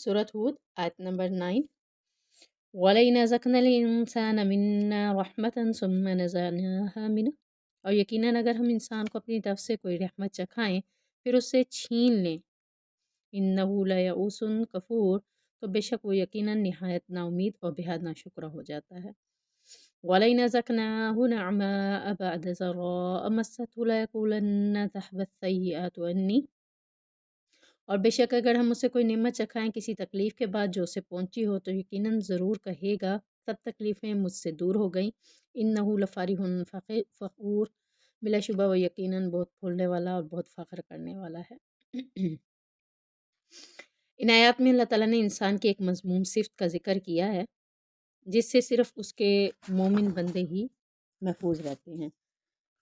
سورة ہود آیت نمبر 9. وَلَئِنْ أَذَقْنَا الْإِنسَانَ مِنَّا رَحْمَةً ثُمَّ نَزَعْنَاهَا مِنْهُ، اور یقیناً اگر ہم انسان کو اپنی طرف سے کوئی رحمت چکھائیں پھر اس سے چھین لیں، إِنَّهُ لَيَئُوسٌ کفور، تو بے شک وہ یقیناً نہایت نا امید اور بے حد ناشکرہ ہو جاتا ہے. وَلَئِنْ أَذَقْنَاهُ نَعْمَاءَ بَعْدَ ضَرَّاءَ مَسَّتْهُ لَيَقُولَنَّ ذَهَبَ السَّيِّئَاتُ عَنِّي، اور بے شک اگر ہم اسے کوئی نعمت چکھائیں کسی تکلیف کے بعد جو اسے پہنچی ہو تو یقیناً ضرور کہے گا سب تکلیفیں مجھ سے دور ہو گئیں. انہ لفرح فخور، بلا شبہ وہ یقیناً بہت پھولنے والا اور بہت فخر کرنے والا ہے. ان آیات میں اللہ تعالیٰ نے انسان کی ایک مذموم صفت کا ذکر کیا ہے جس سے صرف اس کے مومن بندے ہی محفوظ رہتے ہیں.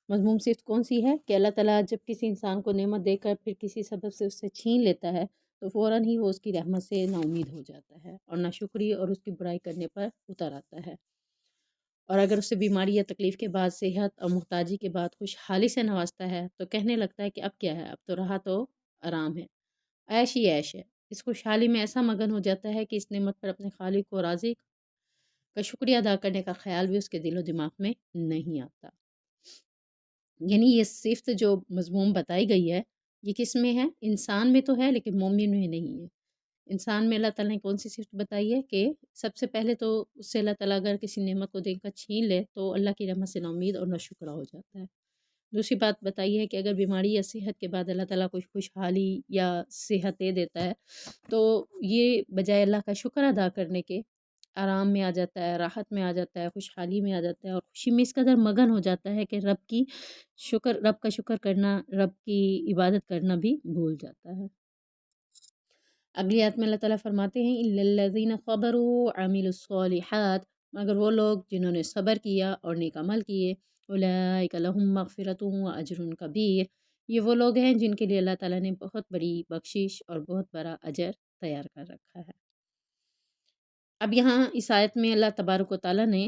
مذموم صفت کون سی ہے کہ اللہ تعالیٰ جب کسی انسان کو نعمت دے کر پھر کسی سبب سے اس سے چھین لیتا ہے تو فوراً ہی وہ اس کی رحمت سے نا امید ہو جاتا ہے اور ناشکری اور اس کی برائی کرنے پر اتر آتا ہے. اور اگر اسے بیماری یا تکلیف کے بعد صحت اور محتاجی کے بعد خوشحالی سے نوازتا ہے تو کہنے لگتا ہے کہ اب کیا ہے، اب تو رہا تو آرام ہے، عیش ہی عیش ہے. اس خوشحالی میں ایسا مگن ہو جاتا ہے کہ اس نعمت پر اپنے خالق کو راضی کا شکریہ ادا کرنے کا خیال بھی اس کے دل و دماغ میں نہیں آتا. یعنی یہ صفت جو مضموم بتائی گئی ہے یہ کس میں ہے؟ انسان میں تو ہے لیکن مومن میں نہیں ہے. انسان میں اللہ تعالیٰ نے کون سی صفت بتائی ہے کہ سب سے پہلے تو اس سے اللہ تعالیٰ اگر کسی نعمت کو دے کر چھین لے تو اللہ کی رحمت سے نا امید اور ناشکرہ ہو جاتا ہے. دوسری بات بتائی ہے کہ اگر بیماری یا صحت کے بعد اللہ تعالیٰ کچھ خوشحالی یا صحت دے دیتا ہے تو یہ بجائے اللہ کا شکر ادا کرنے کے آرام میں آ جاتا ہے، راحت میں آ جاتا ہے، خوشحالی میں آ جاتا ہے اور خوشی میں اس قدر مگن ہو جاتا ہے کہ رب کا شکر کرنا، رب کی عبادت کرنا بھی بھول جاتا ہے. اگلی آیت میں اللہ تعالیٰ فرماتے ہیں إِلَّا الَّذِينَ صَبَرُوا وَعَمِلُوا الصَّالِحَاتِ، مگر وہ لوگ جنہوں نے صبر کیا اور نیک عمل کیے، أُولَٰئِكَ لَهُم مَغْفِرَةٌ وَأَجْرٌ كَبِيرٌ، یہ وہ لوگ ہیں جن کے لیے اللہ تعالیٰ نے بہت بڑی بخشش اور بہت بڑا اجر تیار کر رکھا ہے. اب یہاں اس آیت میں اللہ تبارک و تعالیٰ نے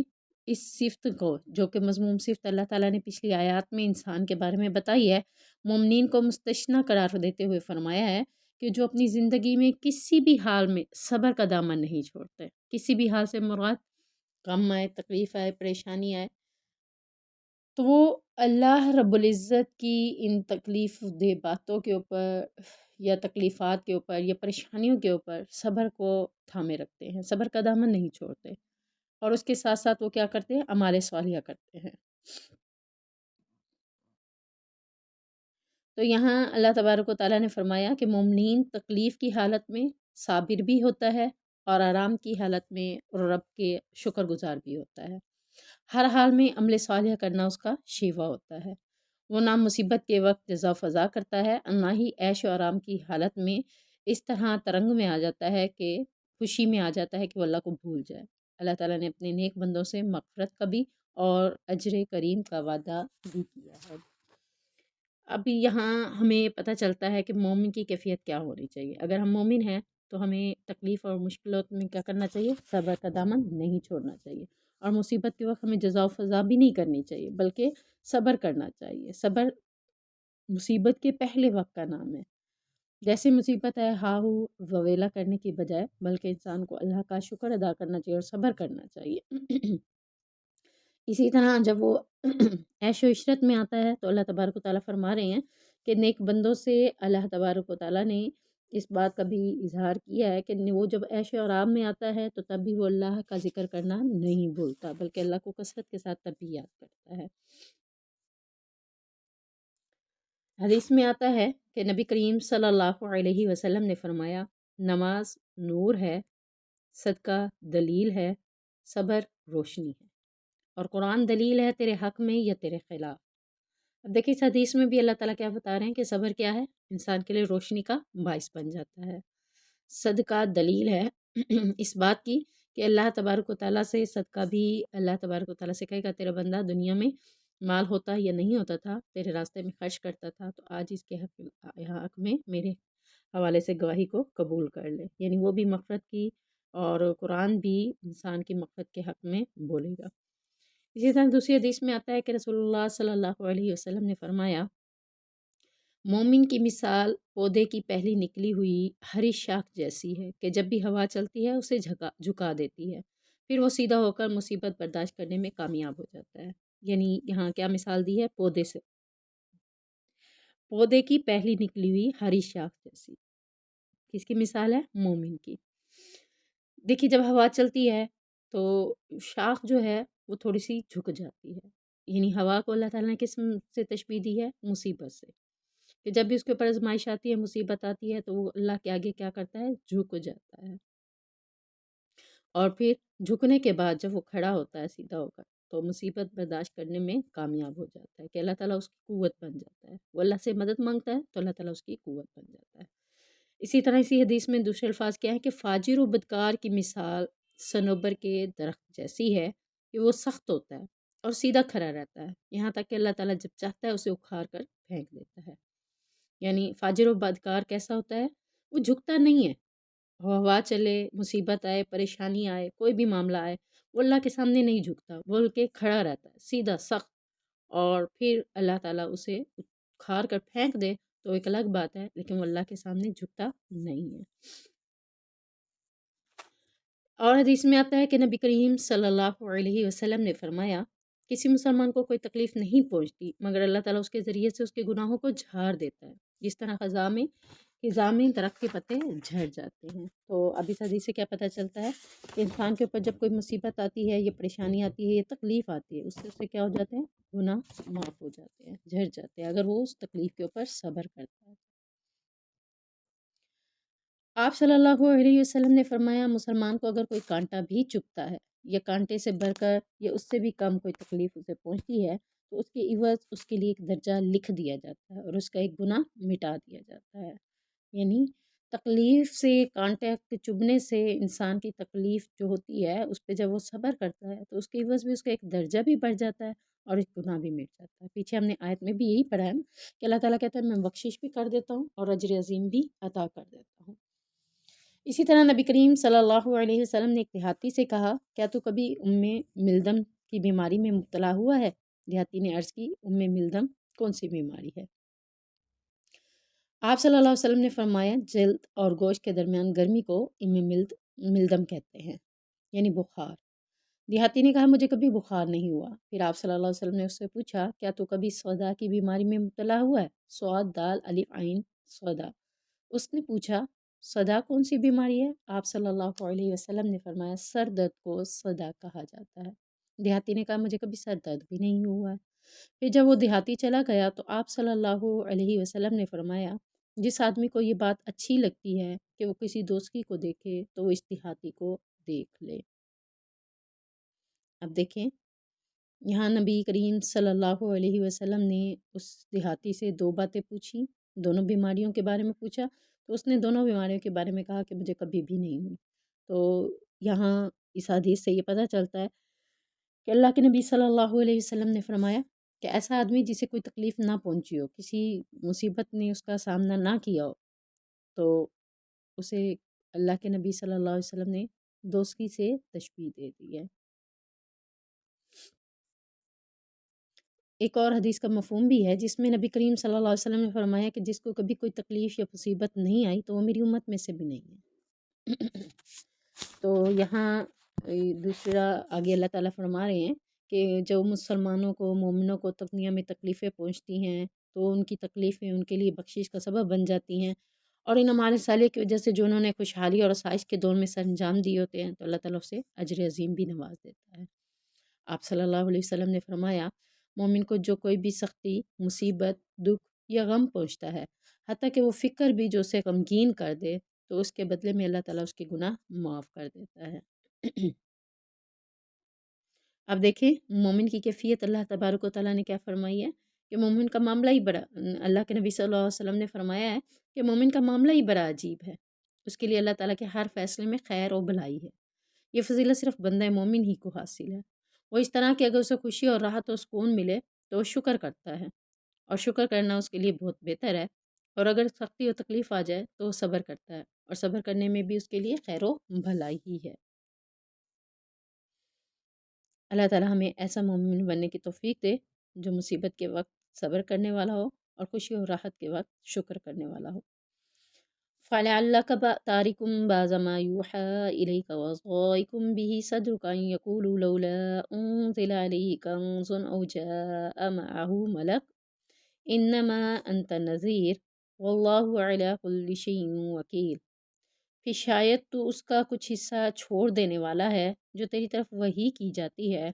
اس صفت کو جو کہ مذموم صفت اللہ تعالیٰ نے پچھلی آیات میں انسان کے بارے میں بتائی ہے، مومنین کو مستثنیٰ قرار دیتے ہوئے فرمایا ہے کہ جو اپنی زندگی میں کسی بھی حال میں صبر کا دامن نہیں چھوڑتے. کسی بھی حال سے مراد غم آئے، تکلیف آئے، پریشانی آئے تو وہ اللہ رب العزت کی ان تکلیف دہ باتوں کے اوپر یا تکلیفات کے اوپر یا پریشانیوں کے اوپر صبر کو تھامے رکھتے ہیں، صبر کا دامن نہیں چھوڑتے اور اس کے ساتھ ساتھ وہ کیا کرتے ہیں؟ اعمال صالحہ کرتے ہیں. تو یہاں اللہ تبارک و تعالیٰ نے فرمایا کہ مومنین تکلیف کی حالت میں صابر بھی ہوتا ہے اور آرام کی حالت میں رب کے شکر گزار بھی ہوتا ہے. ہر حال میں عمل صالح کرنا اس کا شیوا ہوتا ہے. وہ نہ مصیبت کے وقت جزا فضا کرتا ہے اور نہ ہی عیش و آرام کی حالت میں اس طرح ترنگ میں آ جاتا ہے کہ خوشی میں آ جاتا ہے کہ وہ اللہ کو بھول جائے. اللہ تعالیٰ نے اپنے نیک بندوں سے مغفرت کا بھی اور اجر کریم کا وعدہ بھی کیا ہے. اب یہاں ہمیں پتہ چلتا ہے کہ مومن کی کیفیت کیا ہونی چاہیے. اگر ہم مومن ہیں تو ہمیں تکلیف اور مشکلات میں کیا کرنا چاہیے؟ صبر کا دامن نہیں چھوڑنا چاہیے اور مصیبت کے وقت ہمیں جزا و فضا بھی نہیں کرنی چاہیے بلکہ صبر کرنا چاہیے. صبر مصیبت کے پہلے وقت کا نام ہے. جیسے مصیبت ہے ہا ہو وویلا کرنے کی بجائے بلکہ انسان کو اللہ کا شکر ادا کرنا چاہیے اور صبر کرنا چاہیے. اسی طرح جب وہ عیش و عشرت میں آتا ہے تو اللہ تبارک و تعالیٰ فرما رہے ہیں کہ نیک بندوں سے اللہ تبارک و تعالیٰ نے اس بات کا بھی اظہار کیا ہے کہ وہ جب عیش و آرام میں آتا ہے تو تب بھی وہ اللہ کا ذکر کرنا نہیں بھولتا بلکہ اللہ کو کثرت کے ساتھ تب بھی یاد کرتا ہے. حدیث میں آتا ہے کہ نبی کریم صلی اللہ علیہ وسلم نے فرمایا، نماز نور ہے، صدقہ دلیل ہے، صبر روشنی ہے اور قرآن دلیل ہے تیرے حق میں یا تیرے خلاف. اب دیکھیں اس حدیث میں بھی اللہ تعالیٰ کیا بتا رہے ہیں کہ صبر کیا ہے؟ انسان کے لیے روشنی کا باعث بن جاتا ہے. صدقہ دلیل ہے اس بات کی کہ اللہ تبارک و تعالیٰ سے صدقہ بھی اللہ تبارک و تعالیٰ سے کہے گا تیرا بندہ دنیا میں مال ہوتا یا نہیں ہوتا تھا، تیرے راستے میں خرچ کرتا تھا تو آج اس کے حق میں میرے حوالے سے گواہی کو قبول کر لے. یعنی وہ بھی مغفرت کی اور قرآن بھی انسان کی مغفرت کے حق میں بولے گا. اسی طرح دوسری حدیث میں آتا ہے کہ رسول اللہ صلی اللہ علیہ وسلم نے فرمایا، مومن کی مثال پودے کی پہلی نکلی ہوئی ہری شاخ جیسی ہے کہ جب بھی ہوا چلتی ہے اسے جھکا دیتی ہے، پھر وہ سیدھا ہو کر مصیبت برداشت کرنے میں کامیاب ہو جاتا ہے۔ یعنی یہاں کیا مثال دی ہے؟ پودے سے، پودے کی پہلی نکلی ہوئی ہری شاخ جیسی۔ کس کی مثال ہے؟ مومن کی۔ دیکھیے جب ہوا چلتی ہے تو شاخ جو ہے وہ تھوڑی سی جھک جاتی ہے، یعنی ہوا کو اللہ تعالیٰ نے کس سے تشبیہ دی ہے؟ مصیبت سے، کہ جب بھی اس کے اوپر آزمائش آتی ہے، مصیبت آتی ہے تو وہ اللہ کے آگے کیا کرتا ہے؟ جھک جاتا ہے، اور پھر جھکنے کے بعد جب وہ کھڑا ہوتا ہے سیدھا ہو کر تو مصیبت برداشت کرنے میں کامیاب ہو جاتا ہے، کہ اللہ تعالیٰ اس کی قوت بن جاتا ہے۔ وہ اللہ سے مدد مانگتا ہے تو اللہ تعالیٰ اس کی قوت بن جاتا ہے۔ اسی طرح اسی حدیث میں دوسرے الفاظ کیا ہے کہ فاجر و بدکار کی مثال صنوبر کے درخت جیسی ہے کہ وہ سخت ہوتا ہے اور سیدھا کھڑا رہتا ہے، یہاں تک کہ اللہ تعالیٰ جب چاہتا ہے اسے اکھاڑ کر پھینک دیتا ہے۔ یعنی فاجر و بدکار کیسا ہوتا ہے؟ وہ جھکتا نہیں ہے، ہوا چلے، مصیبت آئے، پریشانی آئے، کوئی بھی معاملہ آئے، وہ اللہ کے سامنے نہیں جھکتا، بلکہ کھڑا رہتا ہے سیدھا سخت، اور پھر اللہ تعالیٰ اسے اکھاڑ کر پھینک دے تو ایک الگ بات ہے، لیکن وہ اللہ کے سامنے جھکتا نہیں ہے۔ اور حدیث میں آتا ہے کہ نبی کریم صلی اللہ علیہ وسلم نے فرمایا کسی مسلمان کو کوئی تکلیف نہیں پہنچتی مگر اللہ تعالیٰ اس کے ذریعے سے اس کے گناہوں کو جھاڑ دیتا ہے، جس طرح خزاں میں درخت کے پتے جھڑ جاتے ہیں۔ تو اب اس حدیث سے کیا پتہ چلتا ہے کہ انسان کے اوپر جب کوئی مصیبت آتی ہے، یہ پریشانی آتی ہے، یہ تکلیف آتی ہے، اس سے کیا ہو جاتے ہیں؟ گناہ معاف ہو جاتے ہیں، جھڑ جاتے ہیں، اگر وہ اس تکلیف کے اوپر صبر کرتا ہے۔ آپ صلی اللہ علیہ وسلم نے فرمایا مسلمان کو اگر کوئی کانٹا بھی چبھتا ہے یا کانٹے سے بڑھ کر یا اس سے بھی کم کوئی تکلیف اسے پہنچتی ہے تو اس کے عوض اس کے لیے ایک درجہ لکھ دیا جاتا ہے اور اس کا ایک گناہ مٹا دیا جاتا ہے۔ یعنی تکلیف سے، کانٹے کے چبھنے سے انسان کی تکلیف جو ہوتی ہے اس پہ جب وہ صبر کرتا ہے تو اس کے عوض بھی اس کا ایک درجہ بھی بڑھ جاتا ہے اور ایک گناہ بھی مٹ جاتا ہے۔ پیچھے ہم نے آیت میں بھی یہی پڑھا ہے نا کہ اللہ تعالیٰ کہتا ہے میں بخشش بھی کر دیتا ہوں اور اجر عظیم بھی عطا کر دیتا ہوں۔ اسی طرح نبی کریم صلی اللہ علیہ وسلم نے ایک دیہاتی سے کہا کیا تو کبھی ملدم کی بیماری میں مبتلا ہوا ہے؟ دیہاتی نے عرض کی ملدم کون سی بیماری ہے؟ آپ صلی اللہ علیہ وسلم نے فرمایا جلد اور گوشت کے درمیان گرمی کو ملدم کہتے ہیں، یعنی بخار۔ دیہاتی نے کہا مجھے کبھی بخار نہیں ہوا۔ پھر آپ صلی اللہ علیہ وسلم نے اس سے پوچھا کیا تو کبھی سودا کی بیماری میں مبتلا ہوا ہے؟ سواد دال الف عین سودا۔ اس نے پوچھا صدا کون سی بیماری ہے؟ آپ صلی اللہ علیہ وسلم نے فرمایا سر درد کو صدا کہا جاتا ہے۔ دیہاتی نے کہا مجھے کبھی سر درد بھی نہیں ہوا ہے۔ پھر جب وہ دیہاتی چلا گیا تو آپ صلی اللہ علیہ وسلم نے فرمایا جس آدمی کو یہ بات اچھی لگتی ہے کہ وہ کسی دوست کو دیکھے تو وہ اس دیہاتی کو دیکھ لے۔ اب دیکھیں یہاں نبی کریم صلی اللہ علیہ وسلم نے اس دیہاتی سے دو باتیں پوچھی، دونوں بیماریوں کے بارے میں پوچھا، تو اس نے دونوں بیماریوں کے بارے میں کہا کہ مجھے کبھی بھی نہیں ہوئی۔ تو یہاں اس حدیث سے یہ پتہ چلتا ہے کہ اللہ کے نبی صلی اللہ علیہ وسلم نے فرمایا کہ ایسا آدمی جسے کوئی تکلیف نہ پہنچی ہو، کسی مصیبت نے اس کا سامنا نہ کیا ہو، تو اسے اللہ کے نبی صلی اللہ علیہ وسلم نے دوستی سے تشبیہ دے دی ہے۔ ایک اور حدیث کا مفہوم بھی ہے جس میں نبی کریم صلی اللہ علیہ وسلم نے فرمایا کہ جس کو کبھی کوئی تکلیف یا مصیبت نہیں آئی تو وہ میری امت میں سے بھی نہیں ہے۔ تو یہاں دوسرا آگے اللہ تعالیٰ فرما رہے ہیں کہ جو مسلمانوں کو، مومنوں کو دنیا میں تکلیفیں پہنچتی ہیں تو ان کی تکلیفیں ان کے لیے بخشش کا سبب بن جاتی ہیں، اور ان اعمال صالح کی وجہ سے جو انہوں نے خوشحالی اور آسائش کے دور میں سر انجام دیے ہوتے ہیں تو اللہ تعالیٰ اسے اجر عظیم بھی نواز دیتا ہے۔ آپ صلی اللہ علیہ وسلم نے فرمایا مومن کو جو کوئی بھی سختی، مصیبت، دکھ یا غم پہنچتا ہے، حتیٰ کہ وہ فکر بھی جو اسے غمگین کر دے تو اس کے بدلے میں اللہ تعالیٰ اس کے گناہ معاف کر دیتا ہے۔ اب دیکھیں مومن کی کیفیت اللہ تبارک و تعالیٰ نے کیا فرمائی ہے کہ مومن کا معاملہ ہی بڑا، اللہ کے نبی صلی اللہ علیہ وسلم نے فرمایا ہے کہ مومن کا معاملہ ہی بڑا عجیب ہے، اس کے لیے اللہ تعالیٰ کے ہر فیصلے میں خیر و بھلائی ہے۔ یہ فضیلت صرف بندہ مومن ہی کو حاصل ہے۔ وہ اس طرح کہ اگر اسے خوشی اور راحت و سکون ملے تو وہ شکر کرتا ہے، اور شکر کرنا اس کے لیے بہت بہتر ہے، اور اگر سختی و تکلیف آ جائے تو وہ صبر کرتا ہے، اور صبر کرنے میں بھی اس کے لیے خیر و بھلائی ہی ہے۔ اللہ تعالیٰ ہمیں ایسا مومن بننے کی توفیق دے جو مصیبت کے وقت صبر کرنے والا ہو اور خوشی اور راحت کے وقت شکر کرنے والا ہو۔ فَلَعَلَّكَ تَارِكٌ بَعْضَ مَا يُوحَىٰ إِلَيْكَ وَضَائِقٌ بِهِ صَدْرُكَ أَن يَقُولُوا لَوْلَا أُنزِلَ عَلَيْهِ كَنزٌ أَوْ جَاءَ مَعَهُ مَلَكٌ إِنَّمَا أَنتَ نَذِيرٌ وَاللَّهُ عَلَىٰ كُلِّ شَيْءٍ وَكِيلٌ۔ پھر شاید تو اس کا کچھ حصہ چھوڑ دینے والا ہے جو تیری طرف وحی کی جاتی ہے،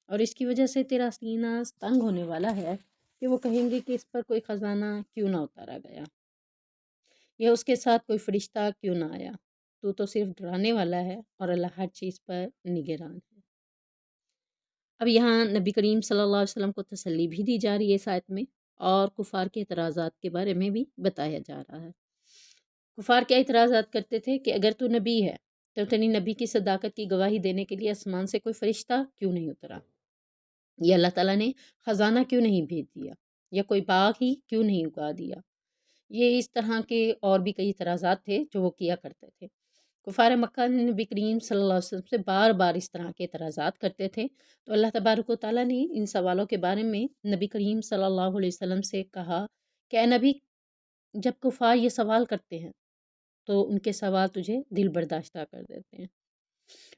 اور اس کی وجہ سے تیرا سینہ تنگ ہونے والا ہے کہ وہ کہیں گے کہ اس پر کوئی خزانہ کیوں نہ اتارا گیا، یا اس کے ساتھ کوئی فرشتہ کیوں نہ آیا۔ تو صرف ڈرانے والا ہے اور اللہ ہر چیز پر نگران ہے۔ اب یہاں نبی کریم صلی اللہ علیہ وسلم کو تسلی بھی دی جا رہی ہے اس آیت میں، اور کفار کے اعتراضات کے بارے میں بھی بتایا جا رہا ہے۔ کفار کیا اعتراضات کرتے تھے کہ اگر تو نبی ہے تو تیری نبی کی صداقت کی گواہی دینے کے لیے آسمان سے کوئی فرشتہ کیوں نہیں اترا، یا اللہ تعالیٰ نے خزانہ کیوں نہیں بھیج دیا، یا کوئی باغ ہی کیوں نہیں اگا دیا۔ یہ اس طرح کے اور بھی کئی اعتراضات تھے جو وہ کیا کرتے تھے۔ کفار مکہ نے نبی کریم صلی اللہ علیہ وسلم سے بار بار اس طرح کے اعتراضات کرتے تھے، تو اللہ تبارک و تعالیٰ نے ان سوالوں کے بارے میں نبی کریم صلی اللہ علیہ وسلم سے کہا کہ اے نبی، جب کفار یہ سوال کرتے ہیں تو ان کے سوال تجھے دل برداشتہ کر دیتے ہیں،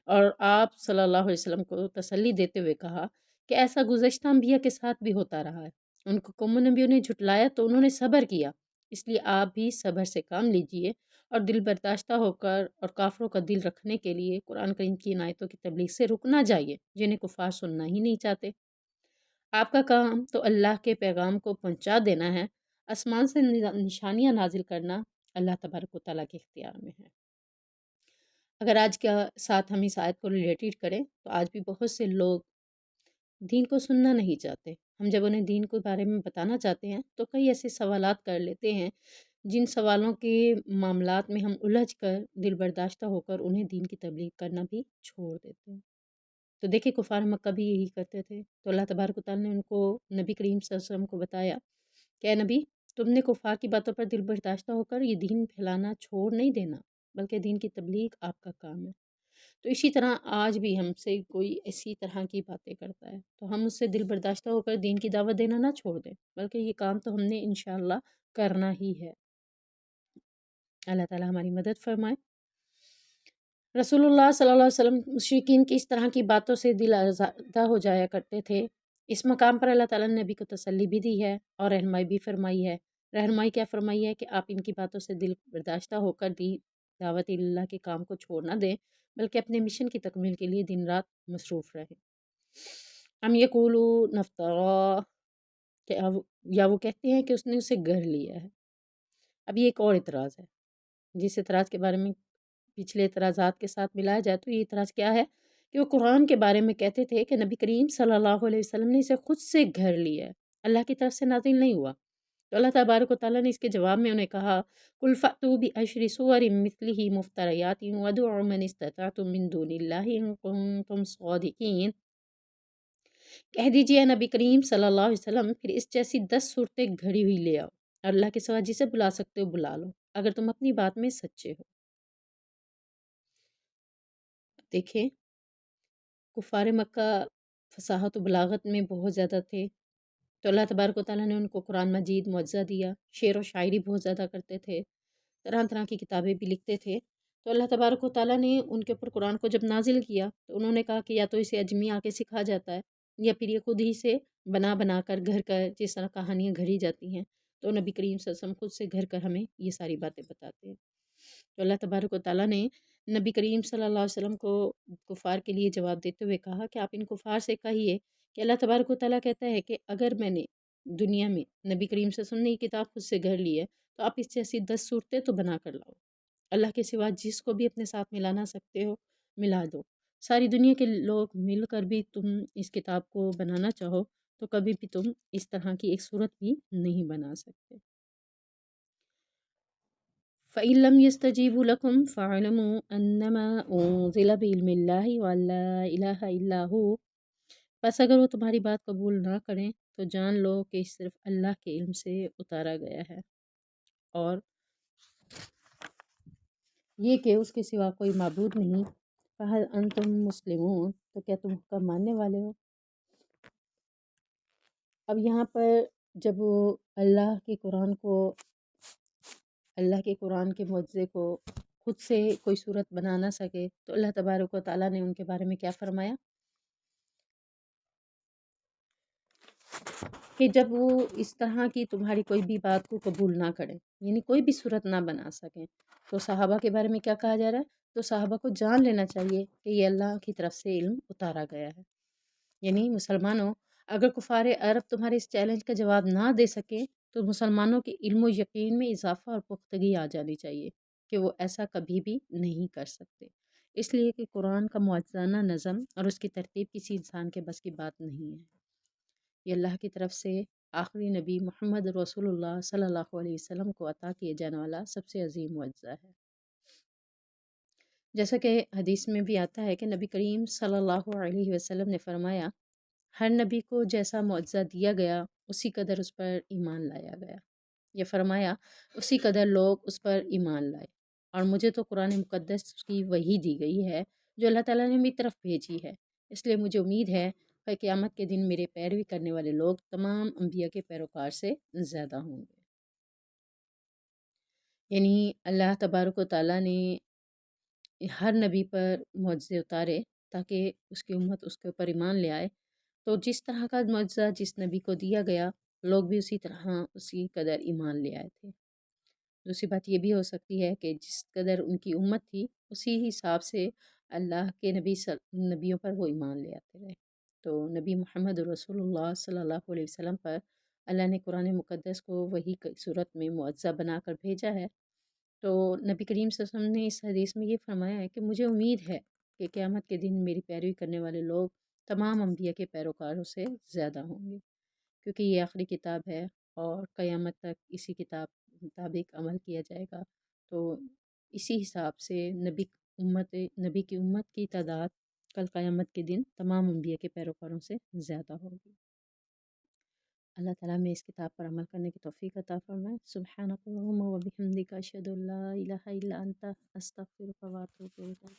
اور آپ صلی اللہ علیہ وسلم کو تسلی دیتے ہوئے کہا کہ ایسا گزشتہ انبیاء کے ساتھ بھی ہوتا رہا ہے۔ ان کو قوم نبیوں نے جھٹلایا تو انہوں نے صبر کیا، اس لیے آپ بھی صبر سے کام لیجئے اور دل برداشتہ ہو کر اور کافروں کا دل رکھنے کے لیے قرآن کریم کی ان آیتوں کی تبلیغ سے رکنا جائیے جنہیں کفار سننا ہی نہیں چاہتے۔ آپ کا کام تو اللہ کے پیغام کو پہنچا دینا ہے، آسمان سے نشانیاں نازل کرنا اللہ تبارک و تعالیٰ کے اختیار میں ہے۔ اگر آج کے ساتھ ہم اس آیت کو ریلیٹڈ کریں تو آج بھی بہت سے لوگ دین کو سننا نہیں چاہتے۔ ہم جب انہیں دین کے بارے میں بتانا چاہتے ہیں تو کئی ایسے سوالات کر لیتے ہیں جن سوالوں کے معاملات میں ہم الجھ کر دل برداشتہ ہو کر انہیں دین کی تبلیغ کرنا بھی چھوڑ دیتے ہیں۔ تو دیکھیں کفار مکہ بھی یہی کرتے تھے، تو اللہ تبارک و تعالیٰ نے ان کو نبی کریم صلی اللہ علیہ وسلم کو بتایا کہ اے نبی، تم نے کفار کی باتوں پر دل برداشتہ ہو کر یہ دین پھیلانا چھوڑ نہیں دینا، بلکہ دین کی تبلیغ آپ کا کام ہے۔ تو اسی طرح آج بھی ہم سے کوئی اسی طرح کی باتیں کرتا ہے تو ہم اس سے دل برداشتہ ہو کر دین کی دعوت دینا نہ چھوڑ دیں، بلکہ یہ کام تو ہم نے انشاءاللہ کرنا ہی ہے۔ اللہ تعالیٰ ہماری مدد فرمائے۔ رسول اللہ صلی اللہ علیہ وسلم مشرکین کی اس طرح کی باتوں سے دل آزادہ ہو جایا کرتے تھے۔ اس مقام پر اللہ تعالیٰ نے نبی کو تسلی بھی دی ہے اور رہنمائی بھی فرمائی ہے۔ رہنمائی کیا فرمائی ہے کہ آپ ان کی باتوں سے دل برداشتہ ہو کر دعوت اللہ کے کام کو چھوڑ نہ دیں، بلکہ اپنے مشن کی تکمیل کے لیے دن رات مصروف رہیں۔ ام یقولون نفترا، یا وہ کہتے ہیں کہ اس نے اسے گڑھ لیا ہے۔ اب یہ ایک اور اعتراض ہے، جس اعتراض کے بارے میں پچھلے اعتراضات کے ساتھ ملایا جائے تو یہ اعتراض کیا ہے کہ وہ قرآن کے بارے میں کہتے تھے کہ نبی کریم صلی اللہ علیہ وسلم نے اسے خود سے گھر لیا ہے، اللہ کی طرف سے نازل نہیں ہوا۔ تو اللہ تبارک و تعالیٰ نے اس کے جواب میں انہیں کہا قُلْ فَأْتُوا بِعَشْرِ سُوَرٍ مِثْلِهِ مُفْتَرَيَاتٍ وَادْعُوا مَنِ اسْتَطَعْتُم مِّن دُونِ اللَّهِ إِن كُنتُمْ صَادِقِينَ۔ کہہ دیجیے نبی کریم صلی اللہ علیہ وسلم، پھر اس جیسی 10 صورتیں گھڑی ہوئی لے آؤ، اور اللہ کے سوا جسے بلا سکتے ہو بلا لو، اگر تم اپنی بات میں سچے ہو۔ دیکھیں کفار مکہ فصاحت و بلاغت میں بہت زیادہ تھے، تو اللہ تبارک و تعالیٰ نے ان کو قرآن مجید معجزہ دیا، شعر و شاعری بہت زیادہ کرتے تھے، طرح طرح کی کتابیں بھی لکھتے تھے۔ تو اللہ تبارک و تعالیٰ نے ان کے اوپر قرآن کو جب نازل کیا تو انہوں نے کہا کہ یا تو اسے اجمی آ کے سکھا جاتا ہے، یا پھر یہ خود ہی سے بنا بنا کر گھر کر جس طرح کہانیاں گھڑی جاتی ہیں، تو نبی کریم صلی اللہ علیہ وسلم خود سے گھر کر ہمیں یہ ساری باتیں بتاتے ہیں۔ تو اللہ تبارک و تعالیٰ نے نبی کریم صلی اللہ علیہ وسلم کو کفار کے لیے جواب دیتے ہوئے کہا کہ آپ ان کفار سے کہیے کہ اللہ تبارک و تعالیٰ کہتا ہے کہ اگر میں نے دنیا میں نبی کریم صلی اللہ علیہ وسلم نے یہ کتاب خود سے گھڑ لی ہے تو آپ اس جیسی 10 صورتیں تو بنا کر لاؤ، اللہ کے سوا جس کو بھی اپنے ساتھ ملانا سکتے ہو ملا دو۔ ساری دنیا کے لوگ مل کر بھی تم اس کتاب کو بنانا چاہو تو کبھی بھی تم اس طرح کی ایک صورت بھی نہیں بنا سکتے۔ فَإِن لَّمْ يَسْتَجِيبُوا لَكُمْ فَاعْلَمُوا أَنَّمَا أُنزِلَ بِعِلْمِ اللَّهِ وَأَن لَّا إِلَٰهَ إِلَّا هُوَ۔ بس اگر وہ تمہاری بات قبول نہ کریں تو جان لو کہ صرف اللہ کے علم سے اتارا گیا ہے، اور یہ کہ اس کے سوا کوئی معبود نہیں۔ فَهَلْ أَنتُم مُسْلِمُونَ، تو کیا تم حکم ماننے والے ہو؟ اب یہاں پر جب وہ اللہ کے قرآن کے معجزے کو خود سے کوئی صورت بنا نہ سکے تو اللہ تبارک و تعالیٰ نے ان کے بارے میں کیا فرمایا کہ جب وہ اس طرح کی تمہاری کوئی بھی بات کو قبول نہ کرے، یعنی کوئی بھی صورت نہ بنا سکیں، تو صحابہ کے بارے میں کیا کہا جا رہا ہے؟ تو صحابہ کو جان لینا چاہیے کہ یہ اللہ کی طرف سے علم اتارا گیا ہے۔ یعنی مسلمانوں، اگر کفار عرب تمہارے اس چیلنج کا جواب نہ دے سکیں تو مسلمانوں کے علم و یقین میں اضافہ اور پختگی آ جانی چاہیے کہ وہ ایسا کبھی بھی نہیں کر سکتے، اس لیے کہ قرآن کا معجزانہ نظم اور اس کی ترتیب کسی انسان کے بس کی بات نہیں ہے۔ یہ اللہ کی طرف سے آخری نبی محمد رسول اللہ صلی اللہ علیہ وسلم کو عطا کیے جانے والا سب سے عظیم معجزہ ہے۔ جیسا کہ حدیث میں بھی آتا ہے کہ نبی کریم صلی اللہ علیہ وسلم نے فرمایا، ہر نبی کو جیسا معجزہ دیا گیا اسی قدر اس پر ایمان لایا گیا۔ یہ فرمایا اسی قدر لوگ اس پر ایمان لائے، اور مجھے تو قرآن مقدس کی وحی دی گئی ہے جو اللہ تعالیٰ نے میری طرف بھیجی ہے، اس لیے مجھے امید ہے کہ قیامت کے دن میرے پیروی کرنے والے لوگ تمام انبیاء کے پیروکار سے زیادہ ہوں گے۔ یعنی اللہ تبارک و تعالیٰ نے ہر نبی پر معجزے اتارے تاکہ اس کی امت اس کے اوپر ایمان لے آئے، تو جس طرح کا معجزہ جس نبی کو دیا گیا لوگ بھی اسی طرح اسی قدر ایمان لے آئے تھے۔ دوسری بات یہ بھی ہو سکتی ہے کہ جس قدر ان کی امت تھی اسی حساب سے اللہ کے نبیوں پر وہ ایمان لے آتے رہے۔ تو نبی محمد رسول اللہ صلی اللہ علیہ وسلم پر اللہ نے قرآن مقدس کو وہی صورت میں معجزہ بنا کر بھیجا ہے۔ تو نبی کریم صلی اللہ علیہ وسلم نے اس حدیث میں یہ فرمایا ہے کہ مجھے امید ہے کہ قیامت کے دن میری پیروی کرنے والے لوگ تمام انبیاء کے پیروکاروں سے زیادہ ہوں گے، کیونکہ یہ آخری کتاب ہے اور قیامت تک اسی کتاب مطابق عمل کیا جائے گا۔ تو اسی حساب سے نبی کی امت کی تعداد کل قیامت کے دن تمام انبیاء کے پیروکاروں سے زیادہ ہوگی۔ اللہ تعالیٰ میں اس کتاب پر عمل کرنے کی توفیق عطا فرمائے۔ سبحانک اللہم و بحمدک، اشہد ان لا الہ الا انت، استغفرک و اتوب الیک۔